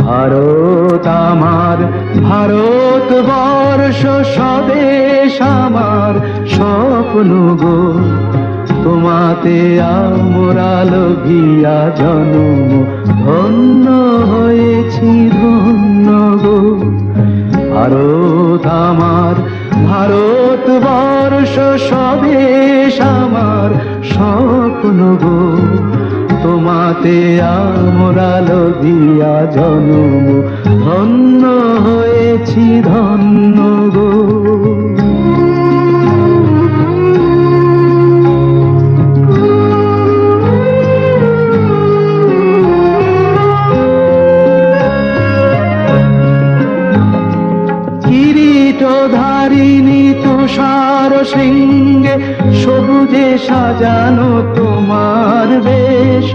ভারত আমার, ভারতবর্ষ স্বদেশ আমার স্বপ্ন গো, তোমাতে আমরা লোভিয়া জন্ম ধন্য হয়েছি ধন্য গো। ভারত আমার, ভারতবর্ষ স্বদেশ আমার স্বপ্ন গো, তোমাতে আমরা লোভিয়া জন্ম ধন্য হয়েছি ধন্য গো। কিরীটধারিণী তুষার শৃঙ্গে সবুজে সাজানো তোমার বেশ,